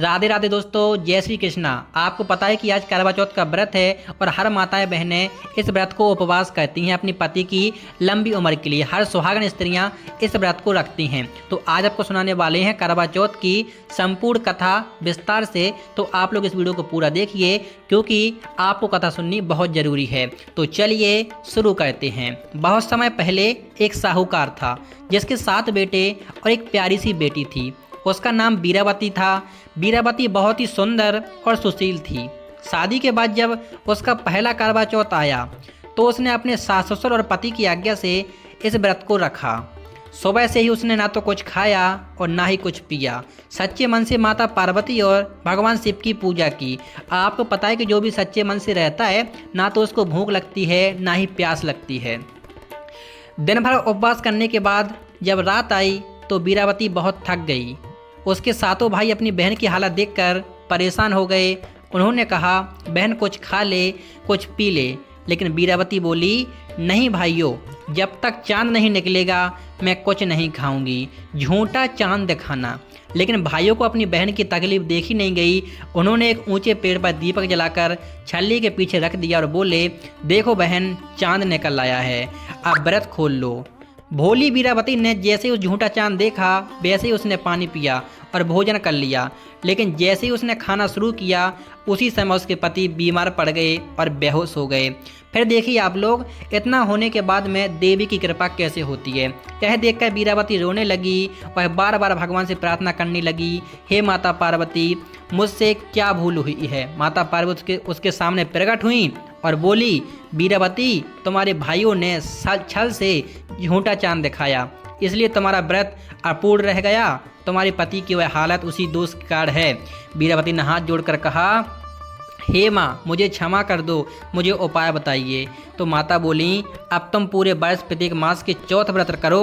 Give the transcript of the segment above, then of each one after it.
राधे राधे दोस्तों, जय श्री कृष्णा। आपको पता है कि आज करवा चौथ का व्रत है और हर माताएं बहनें इस व्रत को उपवास करती हैं अपनी पति की लंबी उम्र के लिए। हर सुहागन स्त्रियां इस व्रत को रखती हैं। तो आज आपको सुनाने वाले हैं करवा चौथ की संपूर्ण कथा विस्तार से। तो आप लोग इस वीडियो को पूरा देखिए क्योंकि आपको कथा सुननी बहुत जरूरी है। तो चलिए शुरू करते हैं। बहुत समय पहले एक साहूकार था जिसके 7 बेटे और एक प्यारी सी बेटी थी। उसका नाम वीरावती था। वीरावती बहुत ही सुंदर और सुशील थी। शादी के बाद जब उसका पहला करवा चौथ आया तो उसने अपने सास ससुर और पति की आज्ञा से इस व्रत को रखा। सुबह से ही उसने ना तो कुछ खाया और ना ही कुछ पिया। सच्चे मन से माता पार्वती और भगवान शिव की पूजा की। आपको पता है कि जो भी सच्चे मन से रहता है ना तो उसको भूख लगती है ना ही प्यास लगती है। दिन भर उपवास करने के बाद जब रात आई तो वीरावती बहुत थक गई। उसके सातों भाई अपनी बहन की हालत देखकर परेशान हो गए। उन्होंने कहा, बहन कुछ खा ले, कुछ पी ले। लेकिन वीरावती बोली, नहीं भाइयों, जब तक चांद नहीं निकलेगा मैं कुछ नहीं खाऊंगी। झूठा चांद दिखाना। लेकिन भाइयों को अपनी बहन की तकलीफ देखी नहीं गई। उन्होंने एक ऊंचे पेड़ पर दीपक जलाकर छल्ली के पीछे रख दिया और बोले, देखो बहन, चांद निकल आया है, अब व्रत खोल लो। भोली वीरावती ने जैसे ही उस झूठा चांद देखा वैसे ही उसने पानी पिया और भोजन कर लिया। लेकिन जैसे ही उसने खाना शुरू किया उसी समय उसके पति बीमार पड़ गए और बेहोश हो गए। फिर देखिए आप लोग, इतना होने के बाद में देवी की कृपा कैसे होती है। यह देखकर वीरावती रोने लगी। वह बार बार भगवान से प्रार्थना करने लगी, हे माता पार्वती, मुझसे क्या भूल हुई है। माता पार्वती उसके सामने प्रकट हुई और बोली, वीरावती, तुम्हारे भाइयों ने छल से झूठा चांद दिखाया, इसलिए तुम्हारा व्रत अपूर्ण रह गया। तुम्हारे पति की वह हालत उसी दोष के कारण है। वीरावती ने हाथ जोड़कर कहा, हे माँ, मुझे क्षमा कर दो, मुझे उपाय बताइए। तो माता बोली, अब तुम पूरे वर्ष प्रत्येक मास के चौथ व्रत करो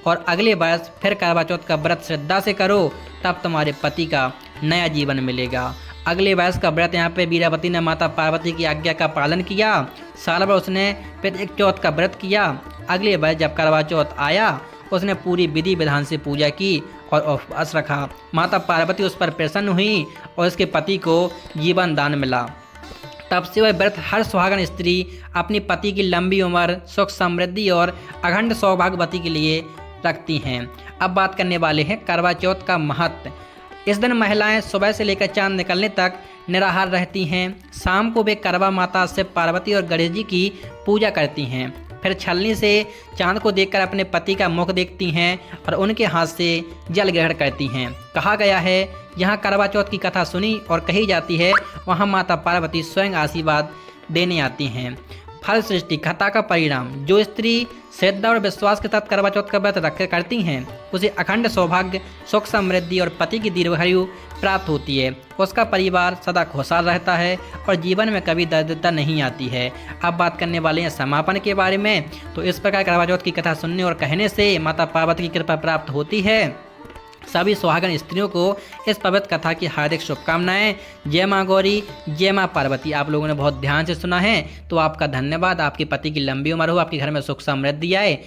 और अगले वर्ष फिर करवा चौथ का व्रत श्रद्धा से करो, तब तुम्हारे पति का नया जीवन मिलेगा। अगले वर्ष का व्रत यहाँ पे वीरावती ने माता पार्वती की आज्ञा का पालन किया। साल भर उसने प्रत्येक चौथ का व्रत किया। अगले वर्ष जब करवा चौथ आया उसने पूरी विधि विधान से पूजा की और उपवास रखा। माता पार्वती उस पर प्रसन्न हुई और उसके पति को जीवन दान मिला। तब से वह व्रत हर सुहागन स्त्री अपनी पति की लंबी उम्र, सुख समृद्धि और अखंड सौभाग्यवती के लिए रखती हैं। अब बात करने वाले हैं करवा चौथ का महत्व। इस दिन महिलाएं सुबह से लेकर चांद निकलने तक निराहार रहती हैं। शाम को वे करवा माता शिव पार्वती और गणेश जी की पूजा करती हैं। फिर छलनी से चांद को देखकर अपने पति का मुख देखती हैं और उनके हाथ से जल ग्रहण करती हैं। कहा गया है, जहाँ करवा चौथ की कथा सुनी और कही जाती है वहाँ माता पार्वती स्वयं आशीर्वाद देने आती हैं। फल सृष्टि कथा का परिणाम। जो स्त्री श्रद्धा और विश्वास के साथ करवा चौथ का व्रत रख करती हैं उसे अखंड सौभाग्य, सुख समृद्धि और पति की दीर्घायु प्राप्त होती है। उसका परिवार सदा खुशहाल रहता है और जीवन में कभी दरिद्रता नहीं आती है। अब बात करने वाले हैं समापन के बारे में। तो इस प्रकार करवा चौथ की कथा सुनने और कहने से माता पार्वती की कृपा प्राप्त होती है। सभी सुहागन स्त्रियों को इस पवित्र कथा की हार्दिक शुभकामनाएं। जय माँ गौरी, जय माँ पार्वती। आप लोगों ने बहुत ध्यान से सुना है तो आपका धन्यवाद। आपके पति की लंबी उम्र हो, आपके घर में सुख समृद्धि आए।